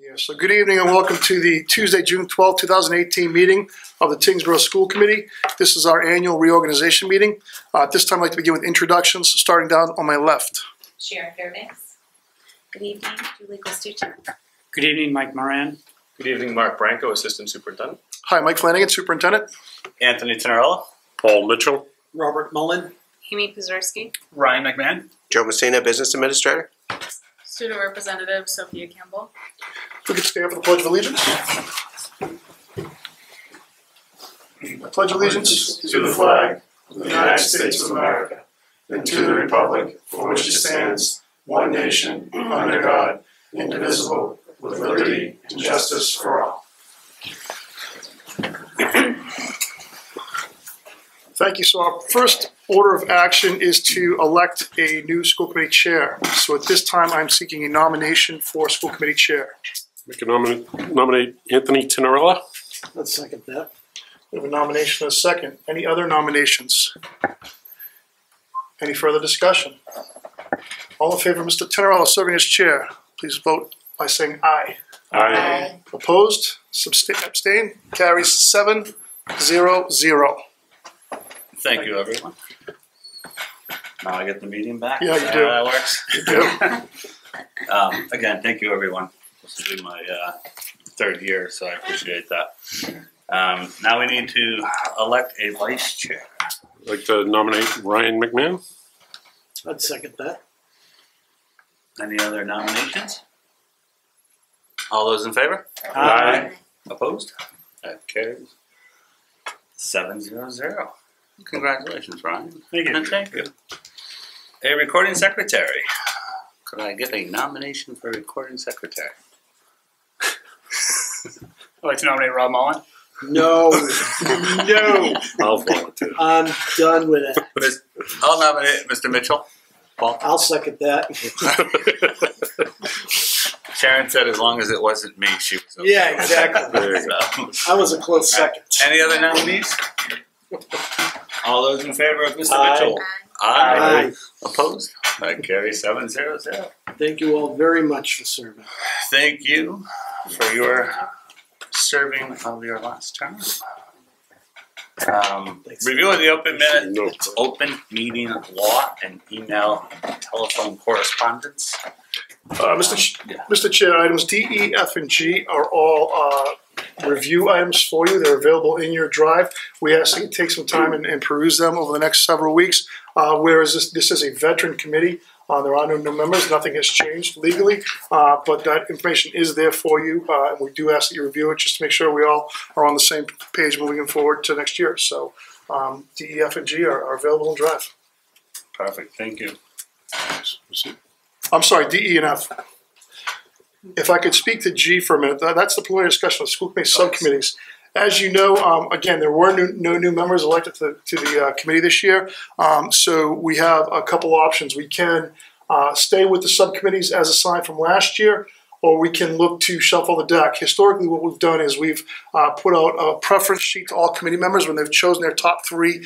Yeah, so good evening and welcome to the Tuesday, June 12, 2018 meeting of the Tyngsborough School Committee. This is our annual reorganization meeting. At this time, I'd like to begin with introductions, starting down on my left. Sharon Fairbanks. Good evening, Julie Costucci. Good evening, Mike Moran. Good evening, Mark Branco, Assistant Superintendent. Hi, Mike Flanagan, Superintendent. Anthony Tenerella. Paul Mitchell. Robert Mullen. Amy Pazurski. Ryan McMahon. Joe Messina, Business Administrator. Student Representative Sophia Campbell. If we could stand for the Pledge of Allegiance. I pledge allegiance to the flag of the United States of America and to the republic for which it stands, one nation, under God, indivisible, with liberty and justice for all. Thank you. So our first order of action is to elect a new school committee chair. So at this time, I'm seeking a nomination for school committee chair. Make a nominate Anthony Tenerella. Let's second that. We have a nomination and a second. Any other nominations? Any further discussion? All in favor of Mr. Tenerella serving as chair, please vote by saying aye. Aye. Opposed? Abstain? Carries 7-0-0. Thank you, everyone. Now I get the meeting back. Yeah, you do. That works. You do. Again, thank you, everyone. This will be my third year, so I appreciate that. Now we need to elect a vice chair. I'd like to nominate Ryan McMahon. I'd second that. Any other nominations? All those in favor? Aye. Opposed? That carries 7-0-0. Congratulations, Ryan. Thank you. And thank you. A recording secretary. Could I get a nomination for recording secretary? I'd like to nominate Rob Mullen. No, no, I'll volunteer. I'm done with it. I'll nominate Mr. Mitchell. Paul? I'll second that. Sharon said as long as it wasn't me, she was okay. Yeah, exactly. There you go. So, I was a close second. any other nominees? All those in favor of Mr. Aye. Mitchell? Aye. Opposed? That carries 7-0-0. Thank you all very much for serving. Thank you for your serving of your last term. Review of the open minute, open meeting law, and email telephone correspondence. Mr. Chair, items D, E, F, and G are all review items for you. They're available in your drive. We ask that you take some time and peruse them over the next several weeks. Whereas this is a veteran committee, there are no new members. Nothing has changed legally, but that information is there for you. And we do ask that you review it just to make sure we all are on the same page moving forward to next year. So D, E, F, and G are available in drive. Perfect, thank you. I'm sorry, D, E, and F. If I could speak to G for a minute, that's the preliminary discussion of school committee subcommittees. As you know, again, there were no new members elected to the committee this year, so we have a couple options. We can stay with the subcommittees as assigned from last year, or we can look to shuffle the deck. Historically, what we've done is we've put out a preference sheet to all committee members when they've chosen their top 3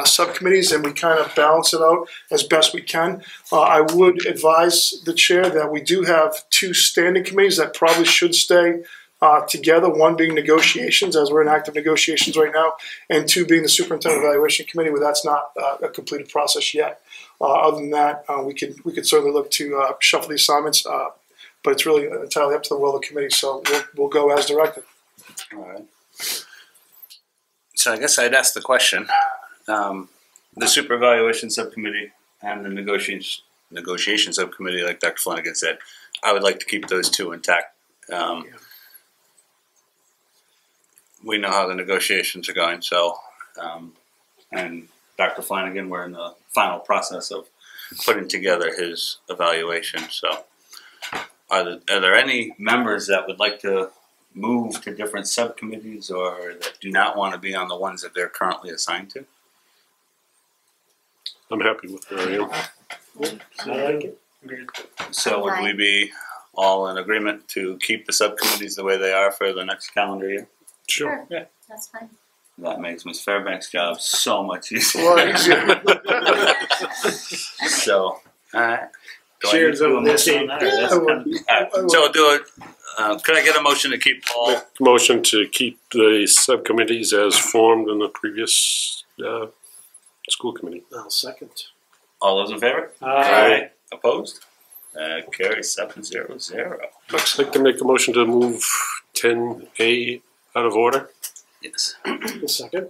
subcommittees, and we kind of balance it out as best we can. I would advise the chair that we do have 2 standing committees that probably should stay together, one being negotiations, as we're in active negotiations right now, and 2 being the Superintendent Evaluation Committee, where that's not a completed process yet. Other than that, we could certainly look to shuffle the assignments, but it's really entirely up to the will of the committee, so we'll go as directed. All right. So I guess I'd ask the question. The Super Evaluation Subcommittee and the Negotiation Subcommittee, like Dr. Flanagan said, I would like to keep those 2 intact. We know how the negotiations are going, so, and Dr. Flanagan, we're in the final process of putting together his evaluation. So, are there any members that would like to move to different subcommittees or that do not want to be on the ones that they're currently assigned to? I'm happy with where I am. I like it. So, would we be all in agreement to keep the subcommittees the way they are for the next calendar year? Sure. Yeah, that's fine. That makes Ms. Fairbanks' job so much easier. A lot easier. So, alright. Sharon's over there saying, So we'll do Could I get a motion to keep all? Make a motion to keep the subcommittees as formed in the previous school committee. I'll second. All those in favor? Aye. Opposed? Carries 7-0-0. I'd like to make a motion to move 10A out of order. Yes. I'll second.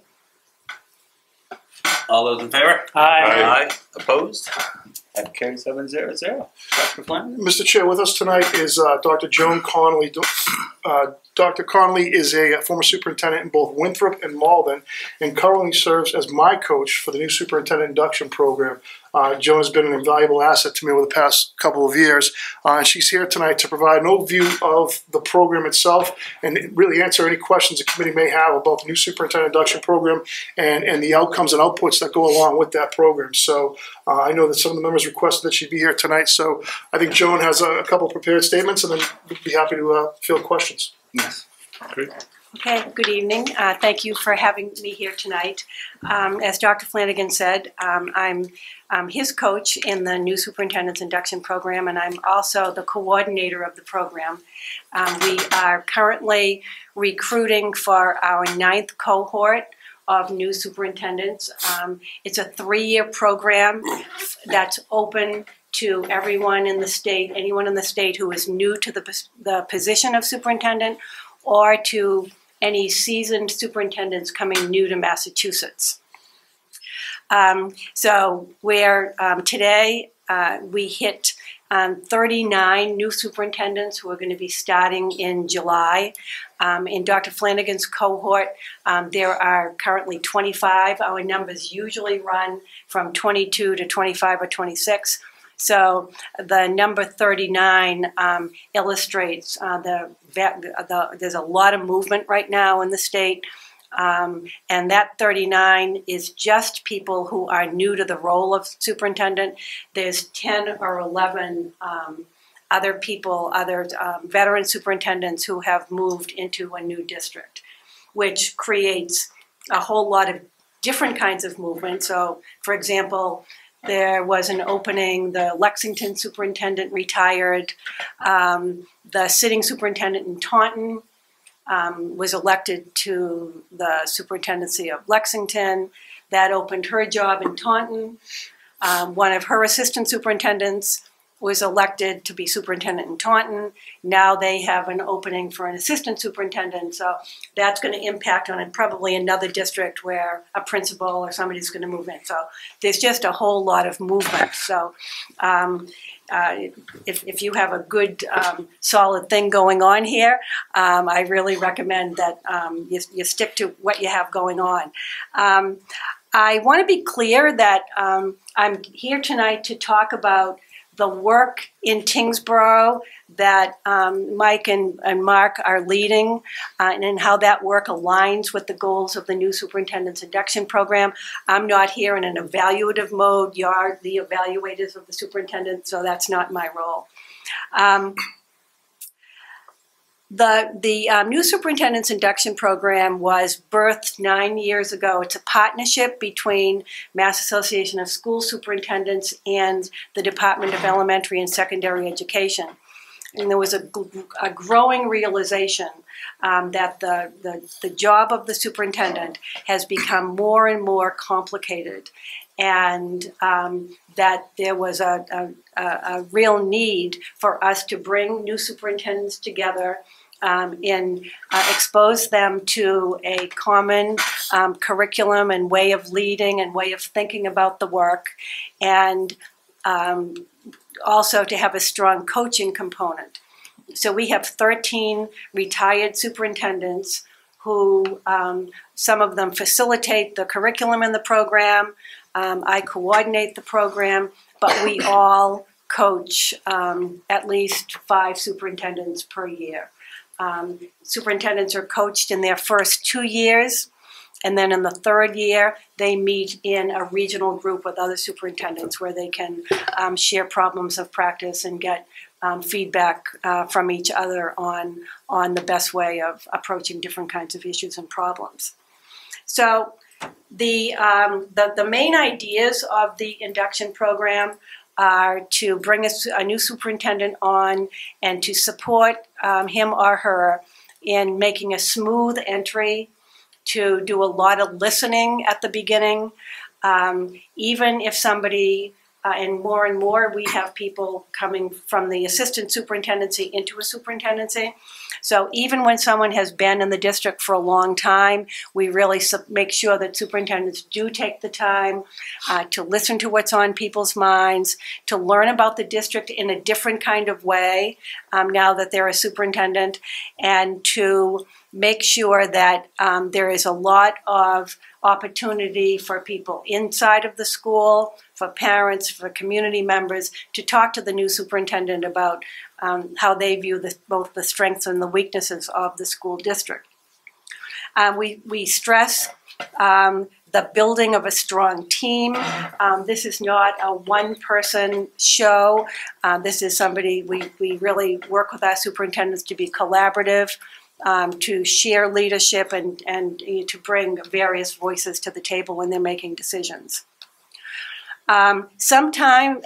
All those in favor? Aye. Opposed? That carries 7-0-0. Dr. Flanagan? Mr. Chair, with us tonight is Dr. Joan Connolly. Dr. Connolly is a former superintendent in both Winthrop and Malden, and currently serves as my coach for the new superintendent induction program. Joan has been an invaluable asset to me over the past couple of years, and she's here tonight to provide an overview of the program itself and really answer any questions the committee may have about the new superintendent induction program and the outcomes and outputs that go along with that program. So I know that some of the members requested that she be here tonight, so I think Joan has a couple prepared statements, and then we'd be happy to field questions. Yes. Great. Okay, good evening. Thank you for having me here tonight. As Dr. Flanagan said, I'm his coach in the new superintendent's induction program, and I'm also the coordinator of the program. We are currently recruiting for our 9th cohort of new superintendents. It's a 3-year program that's open to everyone in the state, anyone in the state who is new to the position of superintendent, or to any seasoned superintendents coming new to Massachusetts. So today we hit 39 new superintendents who are going to be starting in July. In Dr. Flanagan's cohort, there are currently 25. Our numbers usually run from 22 to 25 or 26. So the number 39 illustrates there's a lot of movement right now in the state, and that 39 is just people who are new to the role of superintendent. There's 10 or 11 other people, veteran superintendents who have moved into a new district, which creates a whole lot of different kinds of movement. So, for example, there was an opening, the Lexington superintendent retired, the sitting superintendent in Taunton was elected to the superintendency of Lexington. That opened her job in Taunton. One of her assistant superintendents was elected to be superintendent in Taunton. Now they have an opening for an assistant superintendent, so that's going to impact on probably another district where a principal or somebody's going to move in. So there's just a whole lot of movement. So if you have a good, solid thing going on here, I really recommend that you stick to what you have going on. I want to be clear that I'm here tonight to talk about the work in Tyngsborough that Mike and Mark are leading, and how that work aligns with the goals of the new superintendent's induction program. I'm not here in an evaluative mode. You are the evaluators of the superintendent, so that's not my role. The new superintendent's induction program was birthed 9 years ago. It's a partnership between Mass Association of School Superintendents and the Department of Elementary and Secondary Education. And there was a growing realization that the job of the superintendent has become more and more complicated, and that there was a real need for us to bring new superintendents together and expose them to a common curriculum and way of leading and way of thinking about the work, and also to have a strong coaching component. So we have 13 retired superintendents who, some of them facilitate the curriculum in the program. I coordinate the program, but we all coach at least 5 superintendents per year. Superintendents are coached in their first 2 years, and then in the 3rd year, they meet in a regional group with other superintendents where they can share problems of practice and get feedback from each other on the best way of approaching different kinds of issues and problems. So the main ideas of the induction program are to bring a new superintendent on and to support him or her in making a smooth entry, to do a lot of listening at the beginning. Even if somebody, and more, we have people coming from the assistant superintendency into a superintendency. So even when someone has been in the district for a long time, we really make sure that superintendents do take the time to listen to what's on people's minds, to learn about the district in a different kind of way now that they're a superintendent, and to make sure that there is a lot of opportunity for people inside of the school, for parents, for community members, to talk to the new superintendent about how they view both the strengths and the weaknesses of the school district. We stress the building of a strong team. This is not a one-person show. This is somebody, we really work with our superintendents to be collaborative, to share leadership and to bring various voices to the table when they're making decisions. Sometime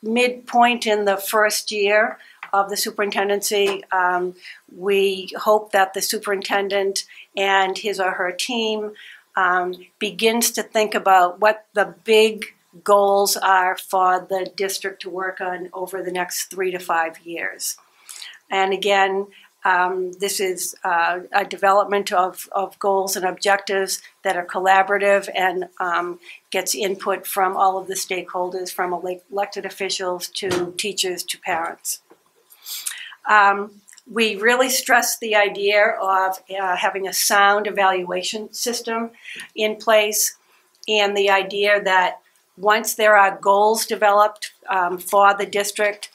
midpoint in the first year of the superintendency, we hope that the superintendent and his or her team begins to think about what the big goals are for the district to work on over the next 3 to 5 years. And again, this is a development of goals and objectives that are collaborative and gets input from all of the stakeholders, from elected officials to teachers to parents. We really stress the idea of having a sound evaluation system in place, and the idea that once there are goals developed for the district,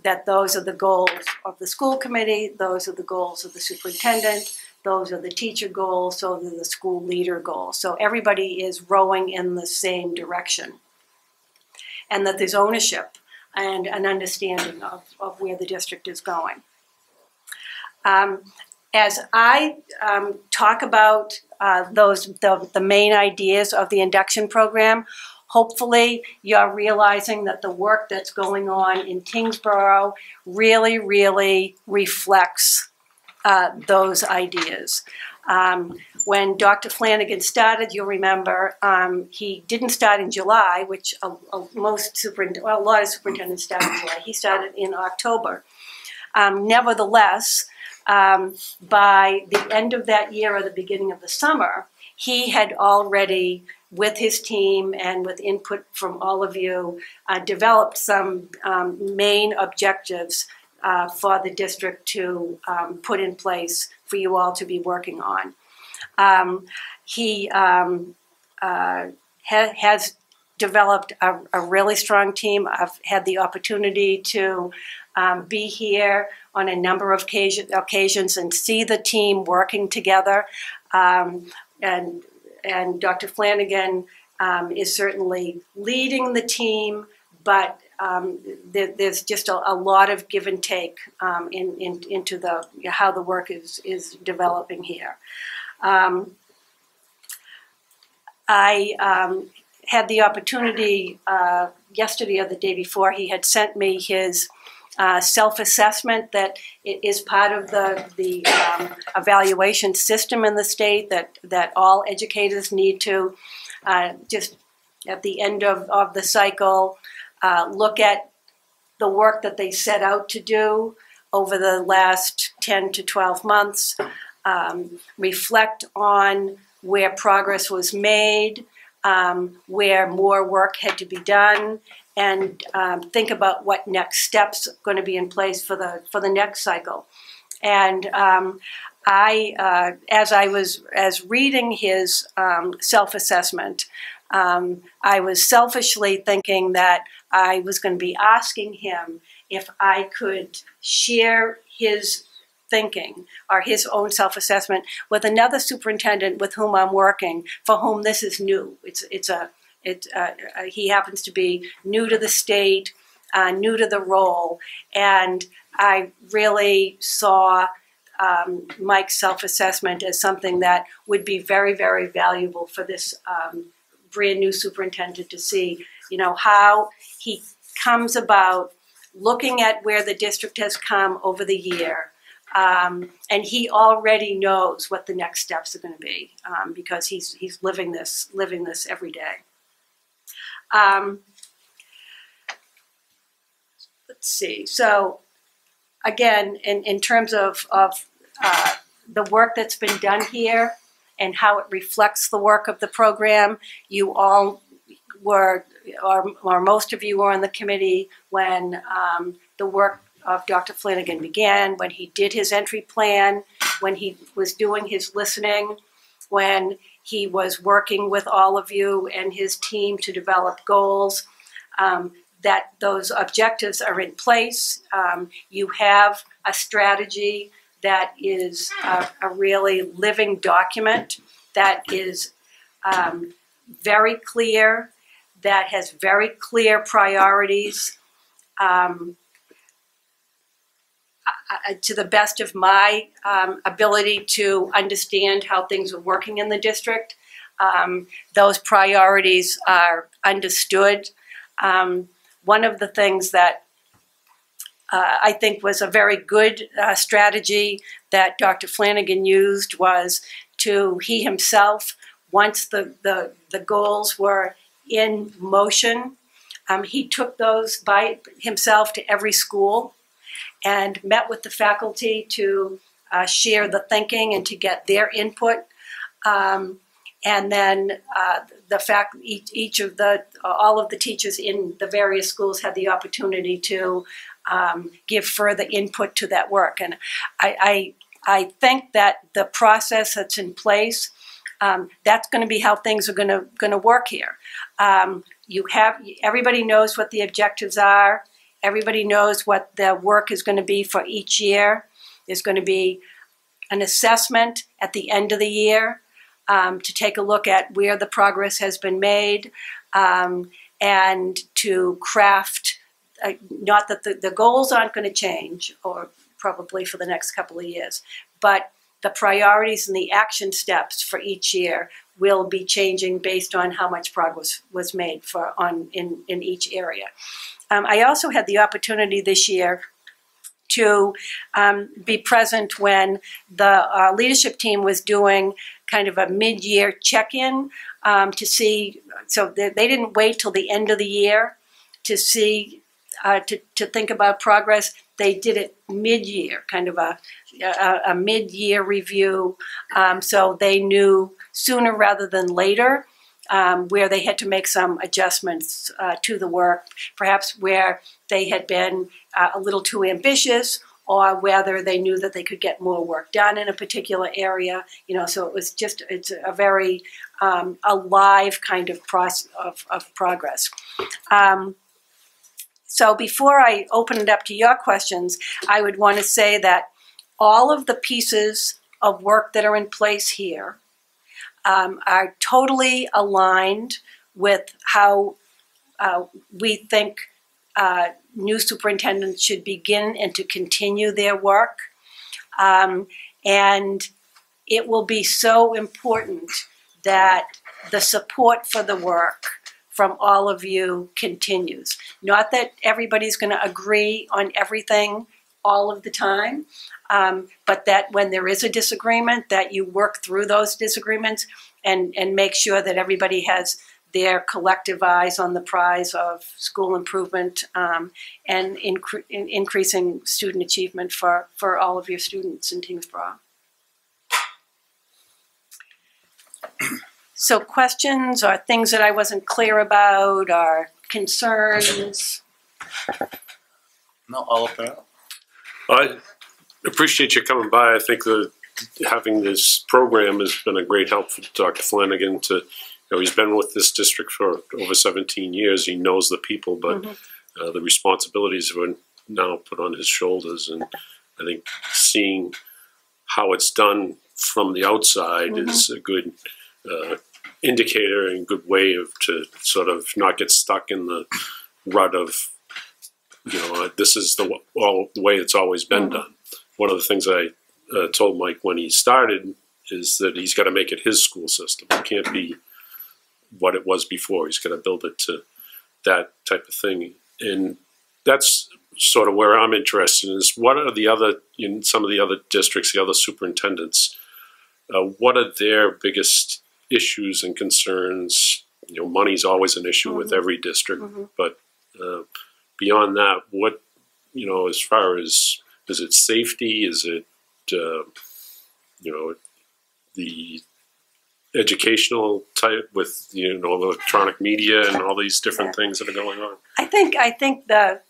that those are the goals of the school committee, those are the goals of the superintendent, those are the teacher goals, those are the school leader goals. So everybody is rowing in the same direction. And that there's ownership and an understanding of where the district is going. As I talk about the main ideas of the induction program, hopefully you're realizing that the work that's going on in Tyngsborough really, really reflects those ideas. When Dr. Flanagan started, you'll remember, he didn't start in July, which a lot of superintendents start in July. He started in October. Nevertheless, by the end of that year or the beginning of the summer, he had already, with his team and with input from all of you, developed some main objectives for the district to put in place for you all to be working on. He has developed a really strong team. I've had the opportunity to be here on a number of occasions and see the team working together. And Dr. Flanagan is certainly leading the team, but there's just a lot of give and take into how the work is developing here. I had the opportunity yesterday or the day before, he had sent me his self-assessment that is part of the evaluation system in the state that all educators need to just at the end of the cycle look at the work that they set out to do over the last 10 to 12 months, reflect on where progress was made, where more work had to be done, and think about what next steps are going to be in place for the next cycle. And as reading his self-assessment, I was selfishly thinking that I was going to be asking him if I could share his thinking or his own self-assessment with another superintendent with whom I'm working, for whom this is new. He happens to be new to the state, new to the role, and I really saw Mike's self-assessment as something that would be very, very valuable for this brand new superintendent to see you know, how he comes about looking at where the district has come over the year. And he already knows what the next steps are going to be because he's living this every day. Let's see. So again, in terms of the work that's been done here and how it reflects the work of the program, you all were, or most of you were on the committee when the work of Dr. Flanagan began, when he did his entry plan, when he was doing his listening, when he was working with all of you and his team to develop goals, that those objectives are in place. You have a strategy that is a really living document that is very clear, that has very clear priorities. To the best of my ability to understand how things are working in the district, those priorities are understood. One of the things that I think was a very good strategy that Dr. Flanagan used was he himself, once the goals were in motion, he took those by himself to every school and met with the faculty to share the thinking and to get their input. And then all of the teachers in the various schools had the opportunity to give further input to that work. And I think that the process that's in place, that's going to be how things are going to work here. Everybody knows what the objectives are. Everybody knows what the work is going to be for each year. There's going to be an assessment at the end of the year to take a look at where the progress has been made and to craft, not that the goals aren't going to change, or probably for the next couple of years, but the priorities and the action steps for each year will be changing based on how much progress was made in each area. I also had the opportunity this year to be present when the leadership team was doing kind of a mid-year check-in to see, so they didn't wait till the end of the year to see, to think about progress. They did it mid-year, kind of a mid-year review, so they knew sooner rather than later where they had to make some adjustments to the work, perhaps where they had been a little too ambitious, or whether they knew that they could get more work done in a particular area. So it's a very alive kind of process of progress. So before I open it up to your questions, I would want to say that all of the pieces of work that are in place here are totally aligned with how we think new superintendents should begin and to continue their work. And it will be so important that the support for the work from all of you continues. Not that everybody's going to agree on everything all of the time, but that when there is a disagreement, that you work through those disagreements and make sure that everybody has their collective eyes on the prize of school improvement and increasing student achievement for all of your students in Tyngsborough. So questions or things that I wasn't clear about or concerns? No, I'll open it up. I appreciate you coming by. I think that having this program has been a great help for Dr. Flanagan to, he's been with this district for over 17 years. He knows the people, but the responsibilities were now put on his shoulders. And I think seeing how it's done from the outside is a good indicator and good way to sort of not get stuck in the rut of, this is the way it's always been done. One of the things I told Mike when he started is that he's got to make it his school system. It can't be what it was before. He's got to build it to that type of thing. And that's sort of where I'm interested in, is what are the other, in some of the other districts, the other superintendents, what are their biggest issues and concerns? You know, money's always an issue with every district, but beyond that, what, you know, as far as, is it safety? Is it, you know, the educational type with, you know, electronic media and all these different things that are going on? I think the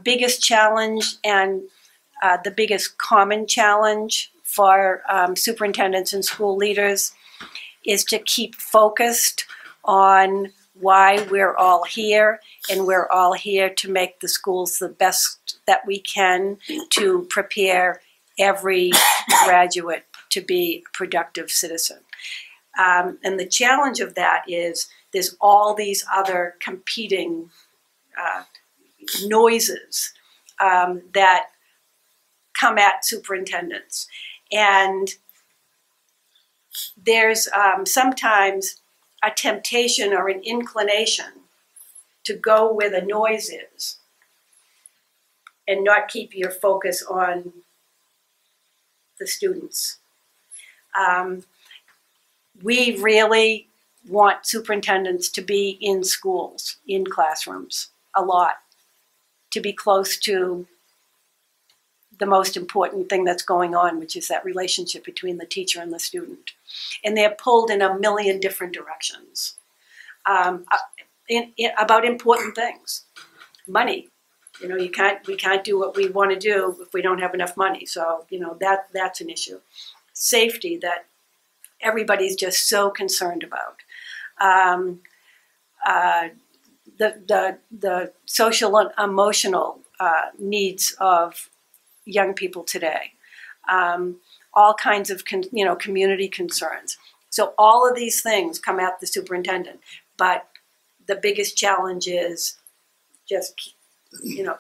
biggest challenge and the biggest common challenge for superintendents and school leaders is to keep focused on why we're all here, and we're all here to make the schools the best that we can to prepare every graduate to be a productive citizen. And the challenge of that is there's all these other competing noises that come at superintendents. And there's sometimes a temptation or an inclination to go where the noise is and not keep your focus on the students. We really want superintendents to be in schools, in classrooms, a lot, to be close to the most important thing that's going on, which is that relationship between the teacher and the student. And they're pulled in a million different directions about important things. Money, you know, we can't do what we want to do if we don't have enough money. So, you know, that's an issue. Safety, that everybody's just so concerned about. The social and emotional needs of young people today, all kinds of community concerns. So all of these things come at the superintendent, but the biggest challenge is just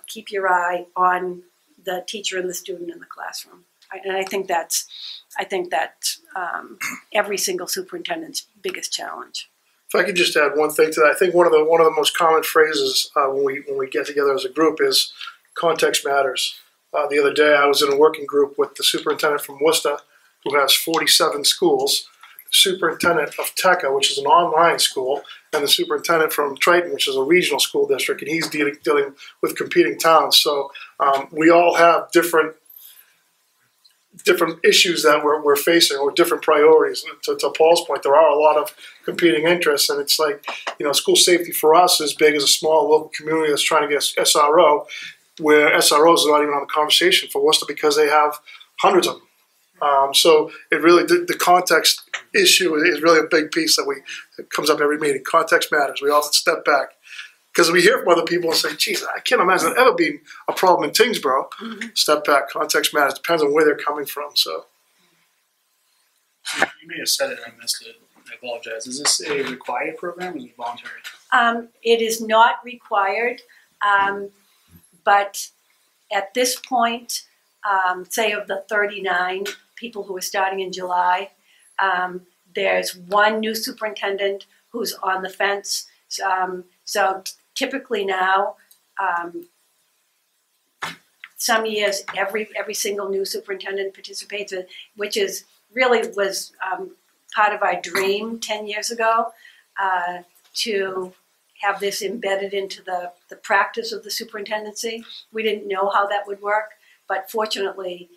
keep your eye on the teacher and the student in the classroom. And I think that's every single superintendent's biggest challenge. If I could just add one thing to that, I think one of the most common phrases when we get together as a group is context matters. The other day, I was in a working group with the superintendent from Worcester, who has 47 schools, the superintendent of Tecca, which is an online school, and the superintendent from Triton, which is a regional school district, and he's dealing with competing towns. So we all have different issues that we're facing, or different priorities. To Paul's point, there are a lot of competing interests, and it's like, you know, school safety for us is big as a small local community that's trying to get SRO, where SROs are not even on the conversation for Worcester because they have hundreds of them. So it really, the context issue is really a big piece that comes up every meeting. Context matters. We all step back. Because we hear from other people and say, geez, I can't imagine it ever being a problem in Tyngsborough. Step back. Context matters. Depends on where they're coming from. So You may have said it and I missed it. I apologize. Is this a required program or is it voluntary? It is not required, but at this point, say of the 39 people who are starting in July, there's one new superintendent who's on the fence. So typically now, some years every single new superintendent participates, which is really was part of our dream 10 years ago, to have this embedded into the practice of the superintendency. We didn't know how that would work, but fortunately,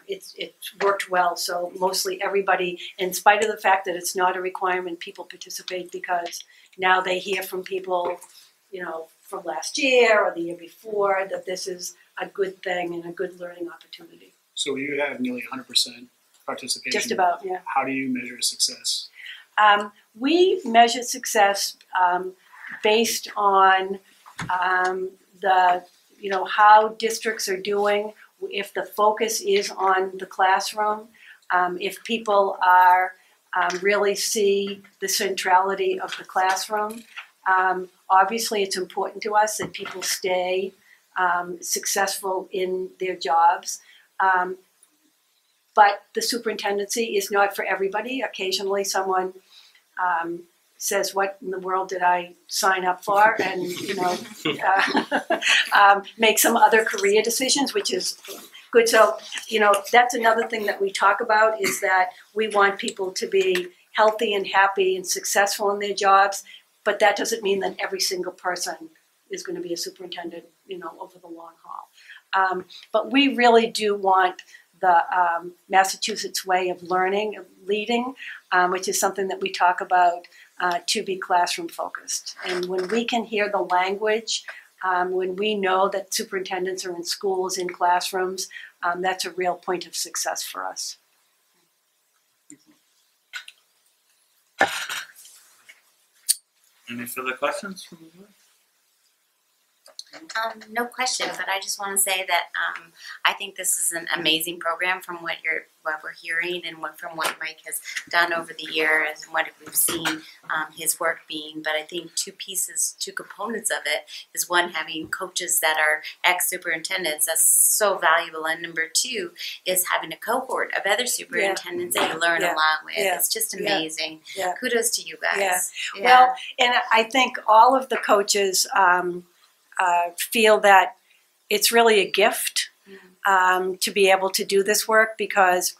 it's worked well. So mostly everybody, in spite of the fact that it's not a requirement, people participate because now they hear from people, you know, from last year or the year before, that this is a good thing and a good learning opportunity. So you have nearly 100% participation. Just about, yeah. How do you measure success? We measure success based on how districts are doing, if the focus is on the classroom, if people are really see the centrality of the classroom. Obviously, it's important to us that people stay successful in their jobs. But the superintendency is not for everybody. Occasionally someone says, what in the world did I sign up for? And, make some other career decisions, which is good. So, that's another thing that we talk about, is that we want people to be healthy and happy and successful in their jobs, but that doesn't mean that every single person is going to be a superintendent, over the long haul. But we really do want the Massachusetts way of learning, of leading, which is something that we talk about, to be classroom focused. And when we can hear the language, when we know that superintendents are in schools, in classrooms, that's a real point of success for us. Any further questions from the board? No question, but I just want to say that I think this is an amazing program from what we're hearing and from what Mike has done over the years and what we've seen his work being. But I think two components of it is, one, having coaches that are ex-superintendents. That's so valuable. And number two is having a cohort of other superintendents that you learn along with. Yeah. It's just amazing. Yeah. Kudos to you guys. Yeah. Well, and I think all of the coaches feel that it's really a gift to be able to do this work, because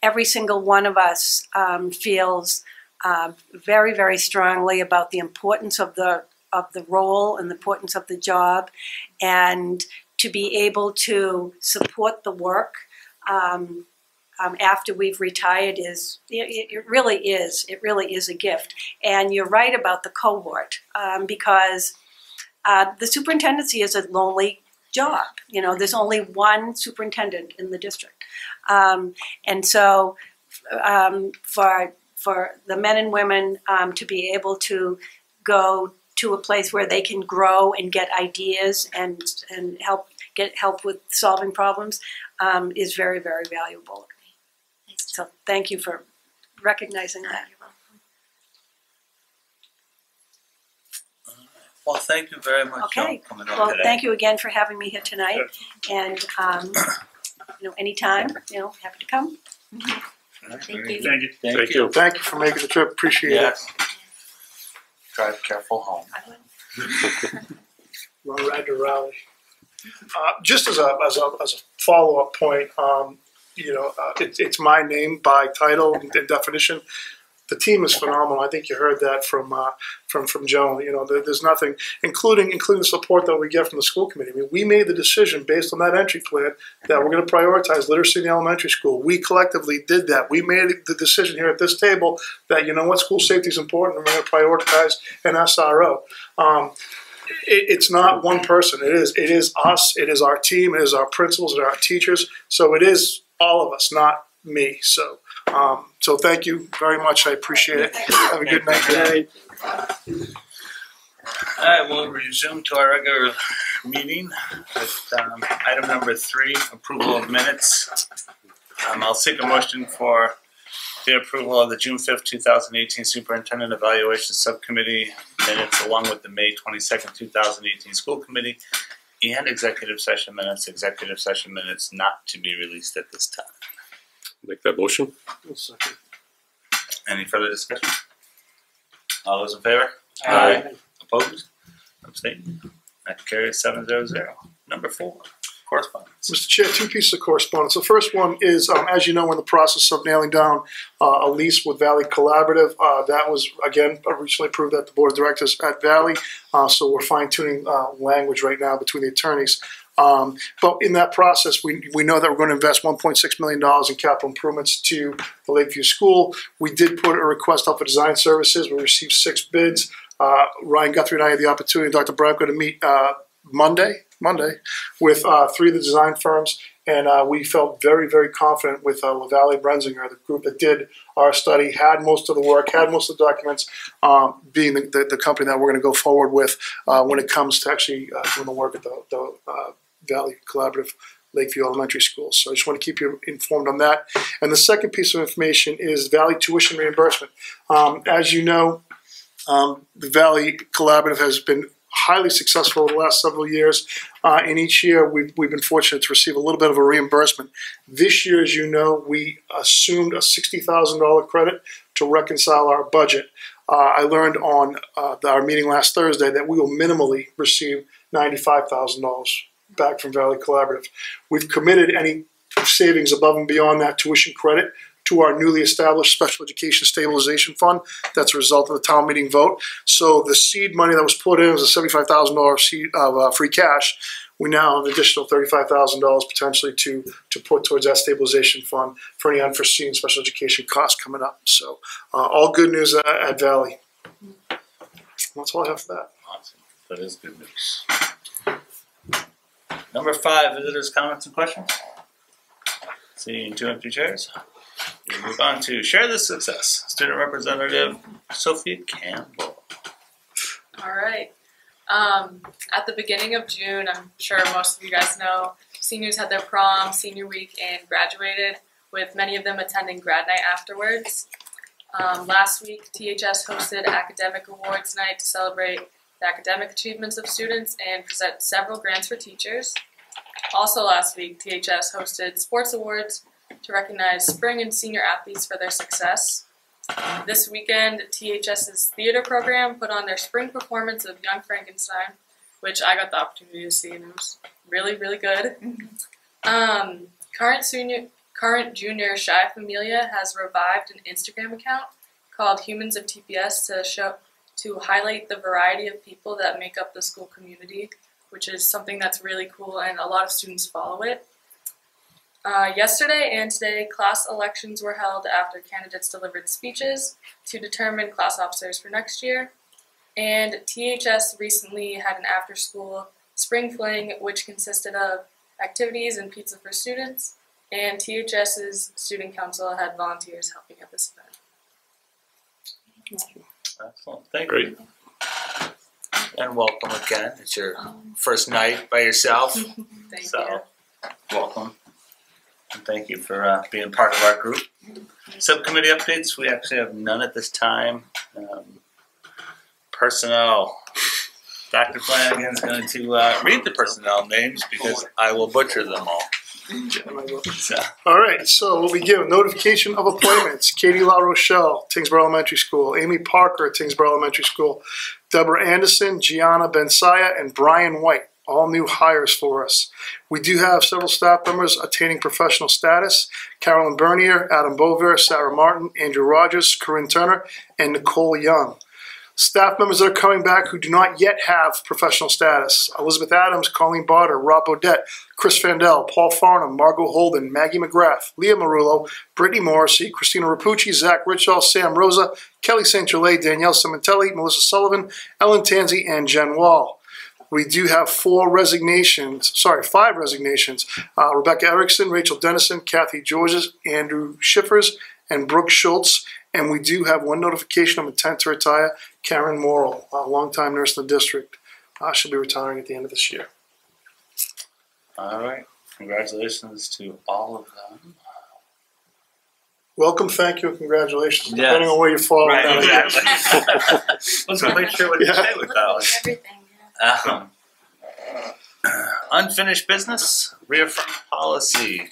every single one of us feels very, very strongly about the importance of the role and the importance of the job, and to be able to support the work after we've retired it really is a gift. And you're right about the cohort, because the superintendency is a lonely job. There's only one superintendent in the district. And so for the men and women to be able to go to a place where they can grow and get ideas and get help with solving problems is very, very valuable. So thank you for recognizing that. Well, thank you very much for coming on Well, today. thank you again for having me here tonight. And, anytime, happy to come. Thank you. Thank you. Thank you for making the trip. Appreciate Yes. Drive careful home. it. Long ride to Raleigh. Just as a follow-up point, it's my name by title and definition. The team is phenomenal. I think you heard that from Joan. There's nothing, including the support that we get from the school committee. I mean, we made the decision based on that entry plan that we're going to prioritize literacy in the elementary school. We collectively did that. We made the decision here at this table that, school safety is important, and we're going to prioritize an SRO. It's not one person. It is us. It is our team. It is our principals and our teachers. So it is all of us, not me. So thank you very much. I appreciate it. Have a good night. Good night. All right, we'll resume to our regular meeting with item number 3, approval of minutes. I'll seek a motion for the approval of the June 5th, 2018 Superintendent Evaluation Subcommittee minutes, along with the May 22nd, 2018 School Committee and executive session minutes not to be released at this time. Make that motion. Any further discussion? All those in favor? Aye. Opposed? Abstained? That carries 7-0. Number 4, correspondence. Mr. Chair, 2 pieces of correspondence. The first one is, as you know, we're in the process of nailing down a lease with Valley Collaborative. That was, again, recently approved at the Board of Directors at Valley. So we're fine-tuning language right now between the attorneys. But in that process, we know that we're going to invest $1.6 million in capital improvements to the Lakeview School. We did put a request up for design services. We received 6 bids. Ryan Guthrie and I had the opportunity, Dr. Branko, to meet Monday with 3 of the design firms. And we felt very, very confident with LaValle Brenzinger, the group that did our study, had most of the work, had most of the documents, being the company that we're going to go forward with when it comes to actually doing the work at the Valley Collaborative Lakeview Elementary School. So I just want to keep you informed on that. And the second piece of information is Valley tuition reimbursement. As you know, the Valley Collaborative has been highly successful over the last several years. And each year we've been fortunate to receive a little bit of a reimbursement. This year, as you know, we assumed a $60,000 credit to reconcile our budget. I learned on our meeting last Thursday that we will minimally receive $95,000 back from Valley Collaborative. We've committed any savings above and beyond that tuition credit to our newly established Special Education Stabilization Fund. That's a result of the town meeting vote. So the seed money that was put in was a $75,000 seed of free cash. We now have an additional $35,000 potentially to put towards that stabilization fund for any unforeseen special education costs coming up. So all good news at Valley. That's all I have for that. Awesome. That is good news. Number 5, visitors' comments and questions. Seeing 2 empty chairs. We move on to share this success. Student Representative Sophia Campbell. All right. At the beginning of June, I'm sure most of you guys know, seniors had their prom, senior week, and graduated, with many of them attending grad night afterwards. Last week, THS hosted Academic Awards Night to celebrate the academic achievements of students and present several grants for teachers. Also last week, THS hosted Sports Awards to recognize spring and senior athletes for their success. This weekend, THS's theater program put on their spring performance of Young Frankenstein, which I got the opportunity to see, and it was really, really good. Current junior Shy Familia has revived an Instagram account called Humans of TPS to highlight the variety of people that make up the school community, which is something that's really cool, and a lot of students follow it. Yesterday and today, class elections were held after candidates delivered speeches to determine class officers for next year. And THS recently had an after-school spring fling, which consisted of activities and pizza for students. And THS's student council had volunteers helping at this event. Excellent. Thank you. And welcome again. It's your first night by yourself. Thank you. Welcome. And thank you for being part of our group. Subcommittee updates, we actually have none at this time. Personnel. Dr. Flanagan's going to read the personnel names because I will butcher them all. So. All right, so we'll begin with notification of appointments. Katie La Rochelle, Tyngsborough Elementary School. Amy Parker, Tyngsborough Elementary School. Deborah Anderson, Gianna Bensaya, and Brian White. All new hires for us. We do have several staff members attaining professional status. Carolyn Bernier, Adam Bover, Sarah Martin, Andrew Rogers, Corinne Turner, and Nicole Young. Staff members that are coming back who do not yet have professional status. Elizabeth Adams, Colleen Barter, Rob Bodette, Chris Fandel, Paul Farnham, Margot Holden, Maggie McGrath, Leah Marullo, Brittany Morrissey, Christina Rapucci, Zach Richall, Sam Rosa, Kelly St. Gerlais, Danielle Cementelli, Melissa Sullivan, Ellen Tanzi, and Jen Wall. We do have 5 resignations. Rebecca Erickson, Rachel Dennison, Kathy Georges, Andrew Schiffers, and Brooke Schultz. And we do have 1 notification of intent to retire, Karen Morrill, a longtime nurse in the district. She'll be retiring at the end of this year. All right. Congratulations to all of them. Welcome, thank you, and congratulations, Yes. depending on where you fall. Right, exactly. Wasn't quite sure what to say with that one. Everything. Unfinished business, reaffirm policy.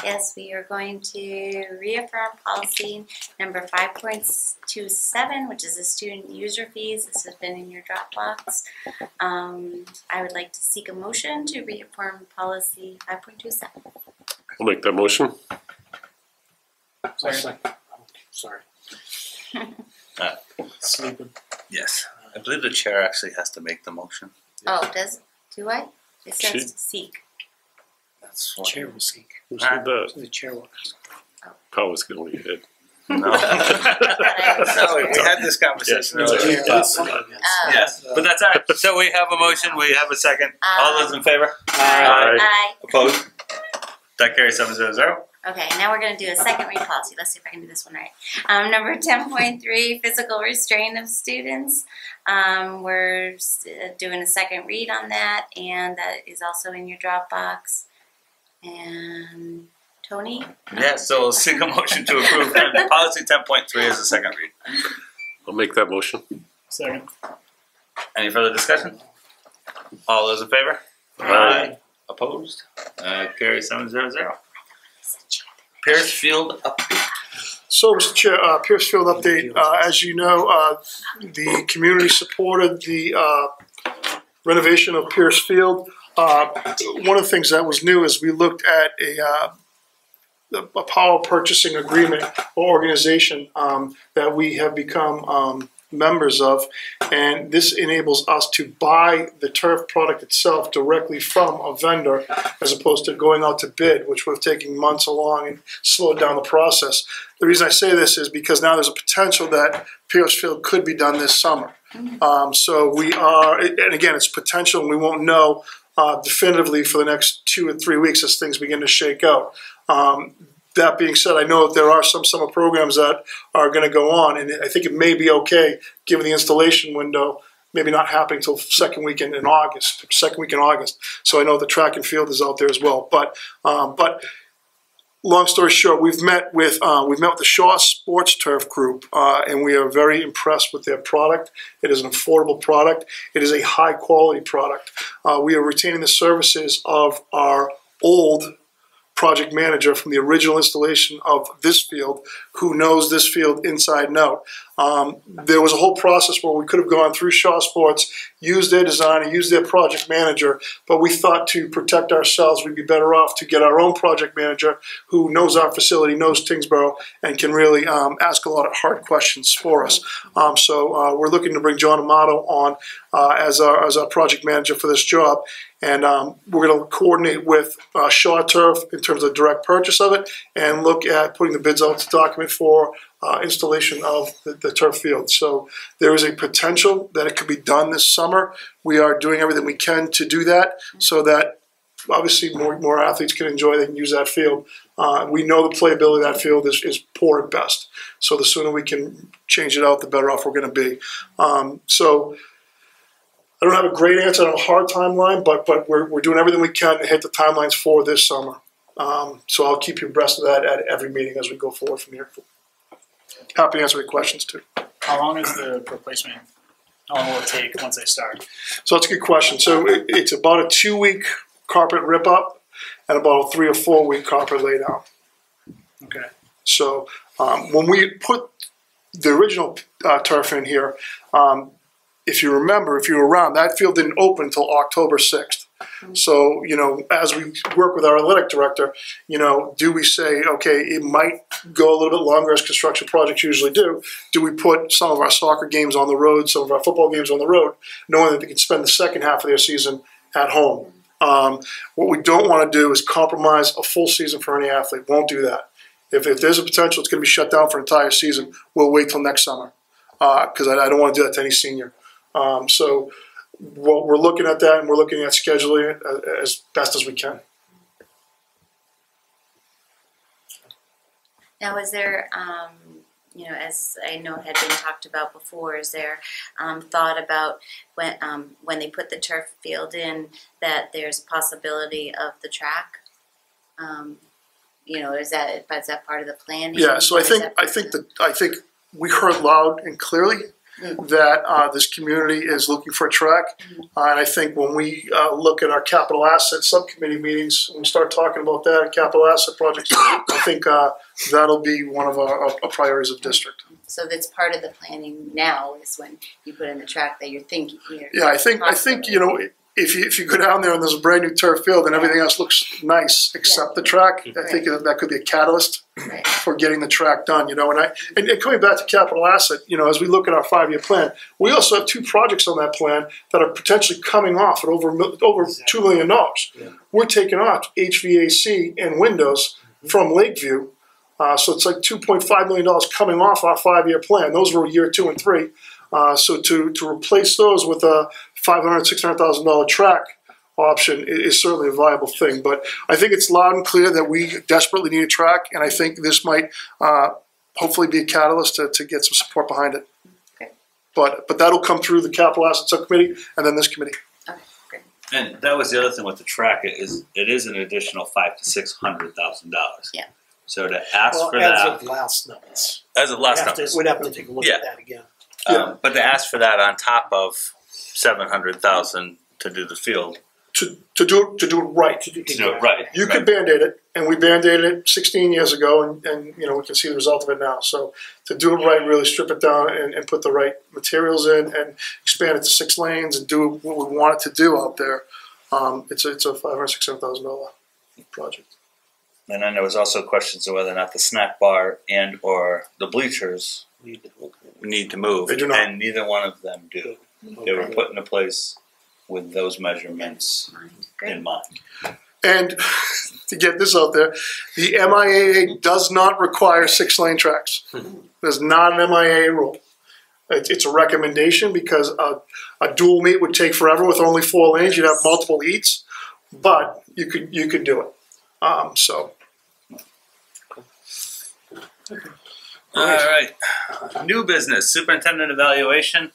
Yes, we are going to reaffirm policy number 5.27, which is the student user fees. This has been in your Dropbox. I would like to seek a motion to reaffirm policy 5.27. I'll make that motion. Sorry. Sleeping. Yes. I believe the chair actually has to make the motion. Oh, do I? It says Should- to seek. That's what chair will seek. Who said that? The chair will. Powers get on your head. No. No, we had this conversation Yes. earlier. Yes, but that's all right. So we have a motion, we have a second. All those in favor? Aye. Aye. Opposed? That carries 7-0. Okay, now we're going to do a second read policy. Let's see if I can do this one right. Number 10.3, physical restraint of students. We're doing a second read on that, and that is also in your Dropbox. And Tony? Yeah, so we'll seek a motion to approve policy 10.3 as a second read. I'll make that motion. Second. Any further discussion? All those in favor? Aye. Opposed? Carries 7-0. Pierce Field update. So, Mr. Chair, Pierce Field update. As you know, the community supported the renovation of Pierce Field. One of the things that was new is we looked at a power purchasing agreement or organization that we have become members of, and this enables us to buy the turf product itself directly from a vendor as opposed to going out to bid, which would have taken months along and slowed down the process. The reason I say this is because now there's a potential that Pierce Field could be done this summer. So we are, and again, it's potential, and we won't know definitively for the next 2 or 3 weeks as things begin to shake out. That being said, I know that there are some summer programs that are going to go on, and I think it may be okay, given the installation window, maybe not happening until second week in August. So I know the track and field is out there as well. But long story short, we've met with the Shaw Sports Turf Group, and we are very impressed with their product. It is an affordable product. It is a high quality product. We are retaining the services of our old project manager from the original installation of this field, who knows this field inside and out. There was a whole process where we could have gone through Shaw Sports, used their designer, used their project manager, but we thought to protect ourselves, we'd be better off to get our own project manager who knows our facility, knows Tyngsborough, and can really ask a lot of hard questions for us. So we're looking to bring John Amato on as our project manager for this job. And we're going to coordinate with Shaw Turf in terms of direct purchase of it, and look at putting the bids out to document for installation of the turf field. So there is a potential that it could be done this summer. We are doing everything we can to do that, so that obviously more athletes can enjoy, they can use that field. We know the playability of that field is poor at best. So the sooner we can change it out, the better off we're going to be. So I don't have a great answer on a hard timeline, but we're doing everything we can to hit the timelines for this summer. So I'll keep you abreast of that at every meeting as we go forward from here. Happy to answer any questions too. How long is the replacement? How long will it take once they start? So that's a good question. So it's about a 2-week carpet rip up and about a 3 or 4 week carpet lay down. Okay. So when we put the original turf in here, if you remember, if you were around, that field didn't open until October 6th. So, as we work with our athletic director, do we say, okay, it might go a little bit longer as construction projects usually do? Do we put some of our soccer games on the road, some of our football games on the road, knowing that they can spend the second half of their season at home? What we don't want to do is compromise a full season for any athlete. Won't do that. If there's a potential it's going to be shut down for an entire season, we'll wait till next summer, because I don't want to do that to any senior. So we're looking at that, and we're looking at scheduling it as best as we can. Now, is there, as I know had been talked about before, is there thought about when they put the turf field in that there's possibility of the track? Is that part of the plan? Yeah. So I think we heard loud and clearly that this community is looking for a track. And I think when we look at our capital asset subcommittee meetings, when we start talking about that, capital asset projects, I think that'll be one of our priorities of district. So that's part of the planning now is when you put in the track that you're thinking. Yeah, I think if you go down there and there's a brand new turf field and everything else looks nice except the track, I think that could be a catalyst for getting the track done. And coming back to capital asset, as we look at our 5-year plan, we also have 2 projects on that plan that are potentially coming off at over $2 million. Yeah. We're taking off HVAC and windows from Lakeview, so it's like $2.5 million coming off our 5-year plan. Those were year 2 and 3. So to replace those with a $500,000, $600,000 track option is certainly a viable thing. But I think it's loud and clear that we desperately need a track, and I think this might hopefully be a catalyst to get some support behind it. Okay. But that'll come through the capital asset subcommittee and then this committee. Okay, great. And that was the other thing with the track, it is an additional $500,000 to $600,000. Yeah. So to ask for as that of last numbers. as of last numbers, We'd have to take a look at that again. Yeah. but to ask for that on top of $700,000 to do the field, to do it right. To do it right. You could Band-Aid it, and we Band-Aided it 16 years ago, and we can see the result of it now. So to do it right, really strip it down and put the right materials in and expand it to 6 lanes and do what we want it to do out there. It's a $500,000-$600,000 project. And then there was also questions of whether or not the snack bar and or the bleachers need to move. They do not. And neither one of them do. They were put into place with those measurements in mind. And to get this out there, the MIAA does not require 6-lane tracks. There's not an MIAA rule. It's a recommendation because a dual meet would take forever with only 4 lanes. You'd have multiple heats, but you could do it. All right. New business, superintendent evaluation.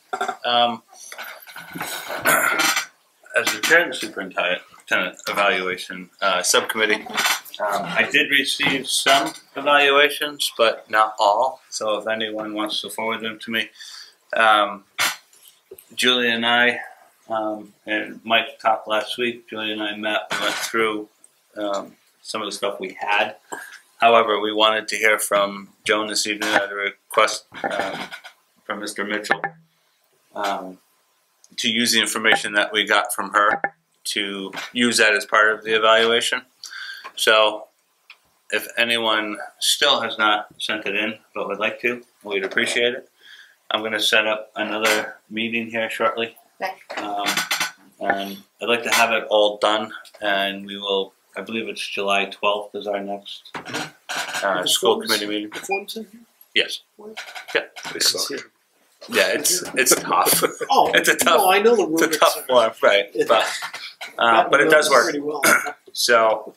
As the chair of the superintendent evaluation subcommittee, I did receive some evaluations, but not all. So if anyone wants to forward them to me, Julia and I, and Mike talked last week. Julia and I met, we went through some of the stuff we had. However, we wanted to hear from Joan this evening at a request from Mr. Mitchell to use the information that we got from her to use that as part of the evaluation. So if anyone still has not sent it in but would like to, we'd appreciate it. I'm going to set up another meeting here shortly. And I'd like to have it all done, and we will, I believe it's July 12th is our next school committee meeting. Yes. Yeah. Yeah, it's tough. Oh, It's a tough. No, I know the rules. It's a tough one, right? But it does work. Well. So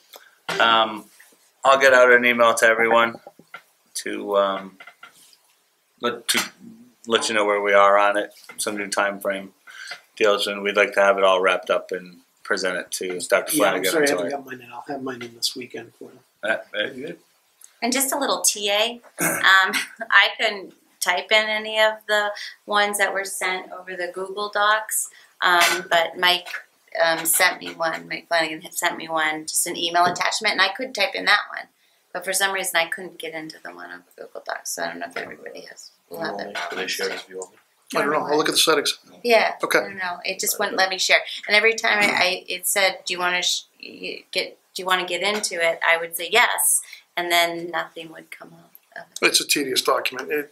I'll get out an email to everyone to let you know where we are on it. Some new time frame deals, and we'd like to have it all wrapped up and present it to Dr. Yeah, I'm Flanagan. sorry, I haven't got mine in. I'll have mine in this weekend for you. Very good. And just a little TA, I couldn't type in any of the ones that were sent over the Google Docs, but Mike sent me one. Mike Flanagan had sent me one, just an email attachment, and I could type in that one. But for some reason, I couldn't get into the one on Google Docs, so I don't know if everybody will have that problem. They shared it with you all. I don't know. I'll look at the settings. Yeah. Okay. I don't know. It just wouldn't let me share. And every time it said, "Do you want to get into it?" I would say yes, and then nothing would come out of it. It's a tedious document. Okay.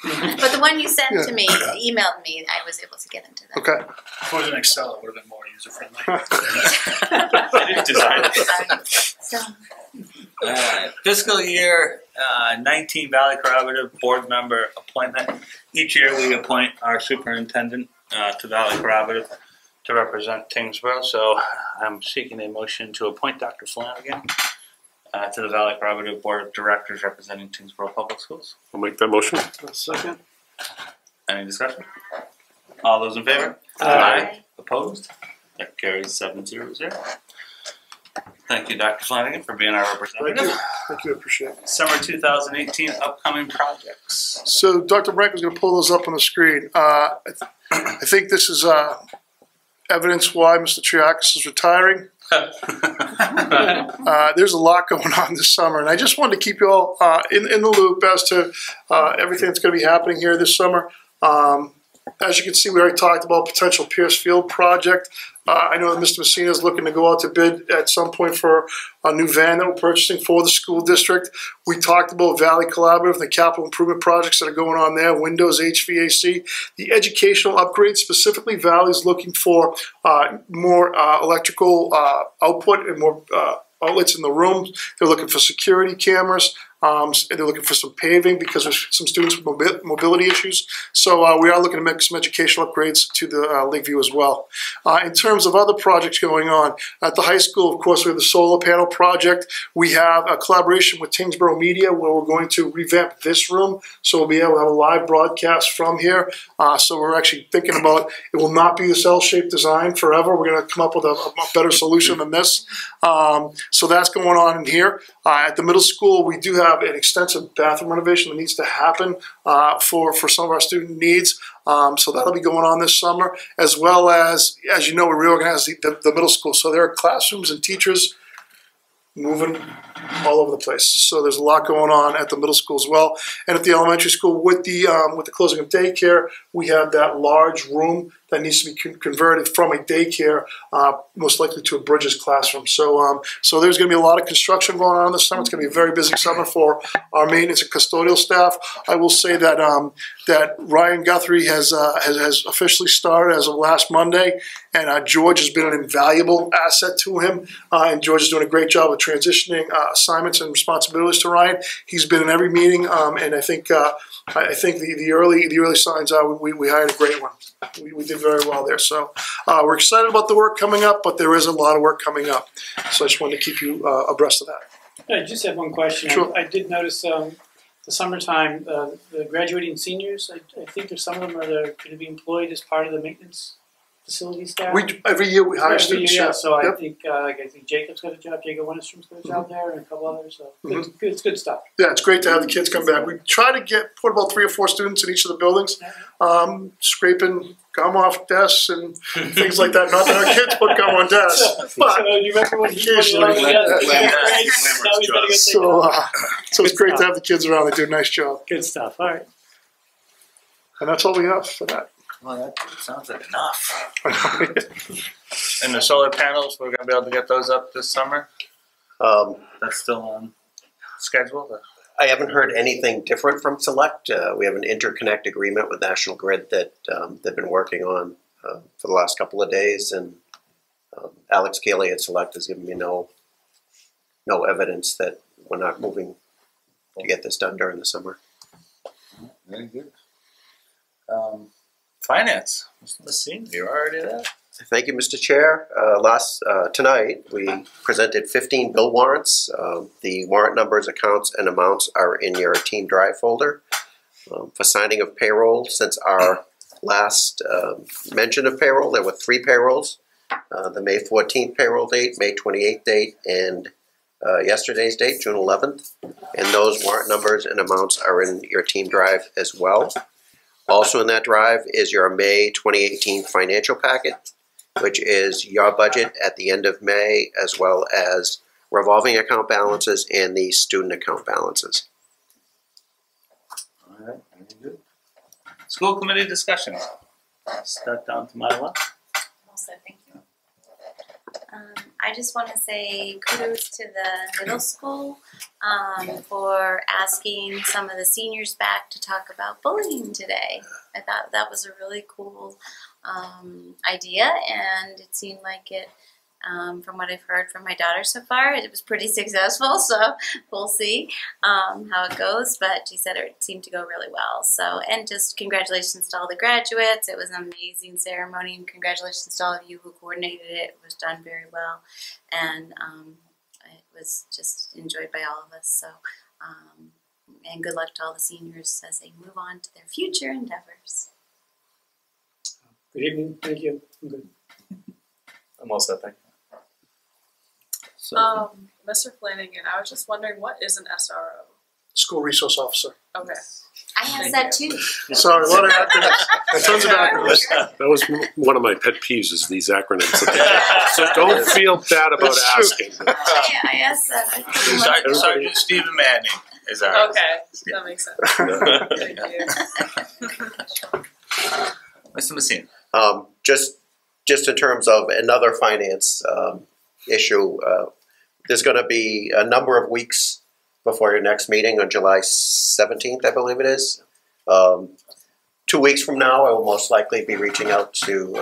But the one you sent to me, emailed me, I was able to get into that. Okay. If it was an Excel, it would have been more user friendly. So, Fiscal year 19 Valley Collaborative Board Member Appointment. Each year we appoint our superintendent to Valley Collaborative to represent Tyngsborough. So I'm seeking a motion to appoint Dr. Flanagan to the Valley Collaborative Board of Directors representing Tyngsborough Public Schools. I'll make that motion. A second. Any discussion? All those in favor? Aye. Opposed? That carries 7-0-0. Thank you, Dr. Flanagan, for being our representative. Thank you. Thank you. I appreciate it. Summer 2018 upcoming projects. So Dr. Brank was going to pull those up on the screen. I think this is evidence why Mr. Triakis is retiring. There's a lot going on this summer, and I just wanted to keep you all in the loop as to everything that's going to be happening here this summer. As you can see, we already talked about potential Pierce Field project. I know that Mr. Messina is looking to go out to bid at some point for a new van that we're purchasing for the school district. We talked about Valley Collaborative and the capital improvement projects that are going on there, windows, HVAC. The educational upgrades, specifically Valley's looking for more electrical output and more outlets in the rooms. They're looking for security cameras. And they're looking for some paving because there's some students with mobility issues. So we are looking to make some educational upgrades to the Lakeview as well. In terms of other projects going on, at the high school, of course, we have the solar panel project. We have a collaboration with Tyngsborough Media where we're going to revamp this room. So we'll be able to have a live broadcast from here. So we're actually thinking about, it will not be this L-shaped design forever. We're going to come up with a better solution than this. So that's going on in here. At the middle school, we do have have an extensive bathroom renovation that needs to happen for some of our student needs. So that'll be going on this summer, as well as you know, we reorganized the middle school. So there are classrooms and teachers moving all over the place. So there's a lot going on at the middle school as well, and at the elementary school with the closing of daycare, we have that large room that needs to be converted from a daycare, most likely to a Bridges classroom. So so there's going to be a lot of construction going on this summer. It's going to be a very busy summer for our maintenance and custodial staff. I will say that that Ryan Guthrie has officially started as of last Monday, and George has been an invaluable asset to him. And George is doing a great job of transitioning assignments and responsibilities to Ryan. He's been in every meeting, and I think the early signs are we hired a great one. We did very well there. So we're excited about the work coming up, but there is a lot of work coming up. So I just wanted to keep you abreast of that. I just have one question. Sure. I did notice the summertime, the graduating seniors, I think there's some of them are going to be employed as part of the maintenance facility staff. Every year we hire students. Yeah, so Yep. I think Jacob's got a job, Jacob Winnestrom's got a job there, and a couple others. So it's good stuff. Yeah, it's great to have the kids come back. We try to put about 3 or 4 students in each of the buildings, scraping gum off desks and things like that. Not that our kids put gum on desks, but So do you remember when he occasionally. So So it's great to have the kids around. They do a nice job, good stuff. All right. and that's all we have for that. Well, that sounds like enough. And the solar panels, we're gonna be able to get those up this summer? That's still on schedule? I haven't heard anything different from Select. We have an interconnect agreement with National Grid that they've been working on for the last couple of days, and Alex Cayley at Select has given me no evidence that we're not moving to get this done during the summer. Very good. Finance, Mr. Messina, you're already there. Thank you, Mr. Chair. Tonight, we presented 15 bill warrants. The warrant numbers, accounts, and amounts are in your Team Drive folder. For signing of payroll, since our last mention of payroll, there were 3 payrolls. The May 14th payroll date, May 28th date, and yesterday's date, June 11th. And those warrant numbers and amounts are in your Team Drive as well. Also in that drive is your May 2018 financial packet, which is your budget at the end of May, as well as revolving account balances and the student account balances. All right, very good. School committee discussion. Start down to my left. Also, thank you. I just want to say kudos to the middle school for asking some of the seniors back to talk about bullying today. I thought that was a really cool idea, and it seemed like it, from what I've heard from my daughter so far, it was pretty successful, so we'll see how it goes, but she said it seemed to go really well. So, and just congratulations to all the graduates. It was an amazing ceremony, and congratulations to all of you who coordinated it. It was done very well, and it was just enjoyed by all of us. So, and good luck to all the seniors as they move on to their future endeavors. Good evening. Thank you. I'm good. I'm all set, thank you. Mr. Flanagan, I was just wondering, what is an SRO? School resource officer. Okay. I asked that too. Sorry, a lot of acronyms. Tons of acronyms. That was one of my pet peeves, is these acronyms. So don't feel bad about It's true. asking. I asked that. Sergeant Stephen Manning is our. Okay, that makes sense. Thank you. Mr. Messina. Just in terms of another finance issue, there's going to be a number of weeks before your next meeting on July 17th, I believe it is. 2 weeks from now, I will most likely be reaching out to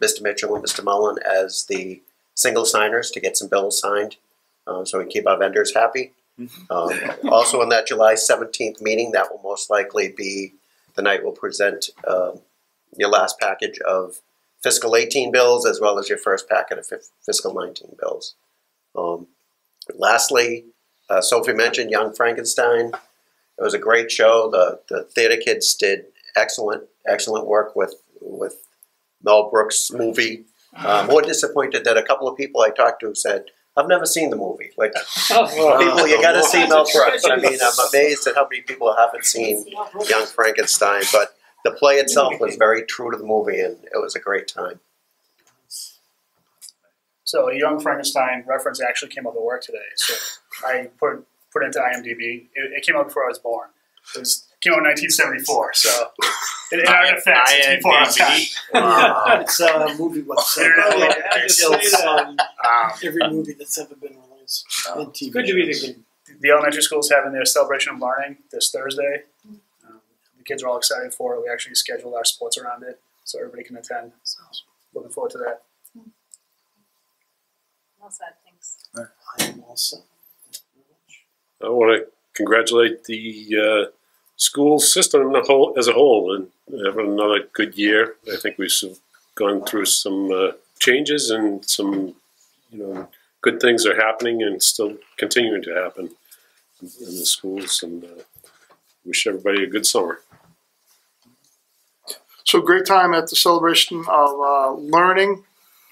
Mr. Mitchell and Mr. Mullen as the single signers to get some bills signed, so we keep our vendors happy. Also on that July 17th meeting, that will most likely be the night we'll present your last package of fiscal 18 bills, as well as your first packet of fiscal 19 bills. Lastly, Sophie mentioned Young Frankenstein. It was a great show. The theater kids did excellent work with Mel Brooks' movie. More disappointed that a couple of people I talked to said, I've never seen the movie. Like Oh, people, you got to see Mel Brooks. I mean, I'm amazed at how many people haven't seen Young Frankenstein. But the play itself was very true to the movie, and it was a great time. So a Young Frankenstein reference actually came up at work today. So I put it into IMDb. It came out before I was born. Came out in 1974. So in our defense, it's before our time. It's a movie website. Every movie that's ever been released on TV. Good to meet again. The elementary school's having their celebration of learning this Thursday. The kids are all excited for it. We actually scheduled our sports around it so everybody can attend. So looking forward to that. Well said, thanks. I am also. I want to congratulate the school system as a whole and having another good year. I think we've gone through some changes and some, good things are happening and still continuing to happen in the schools. And wish everybody a good summer. So great time at the celebration of learning.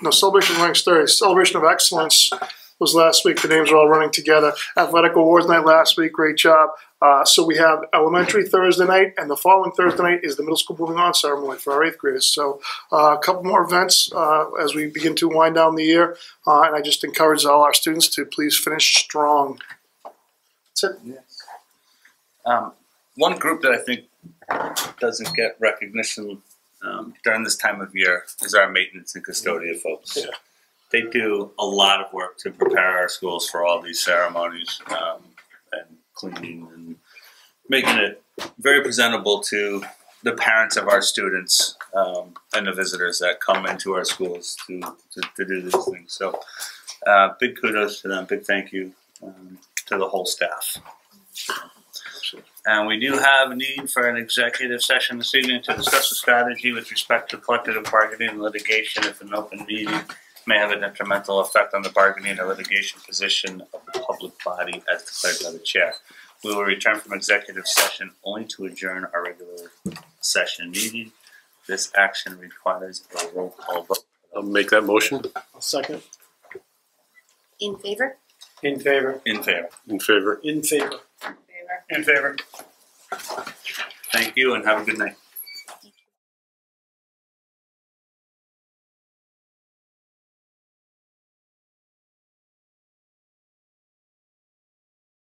No, celebration of learning Thursday. Celebration of excellence was last week. The names are all running together. Athletic awards night last week. Great job. So we have elementary Thursday night, and the following Thursday night is the middle school moving on ceremony for our 8th graders. So a couple more events as we begin to wind down the year. And I just encourage all our students to please finish strong. That's it. Yes. One group that I think doesn't get recognition during this time of year is our maintenance and custodial folks. Yeah. They do a lot of work to prepare our schools for all these ceremonies and cleaning and making it very presentable to the parents of our students and the visitors that come into our schools to do these things. So big kudos to them, big thank you to the whole staff. And we do have a need for an executive session this evening to discuss a strategy with respect to collective bargaining and litigation if an open meeting may have a detrimental effect on the bargaining or litigation position of the public body as declared by the chair. We will return from executive session only to adjourn our regular session meeting. This action requires a roll call vote. I'll make that motion. I'll second. In favor? In favor. In favor. In favor. In favor. In favor. Thank you and have a good night.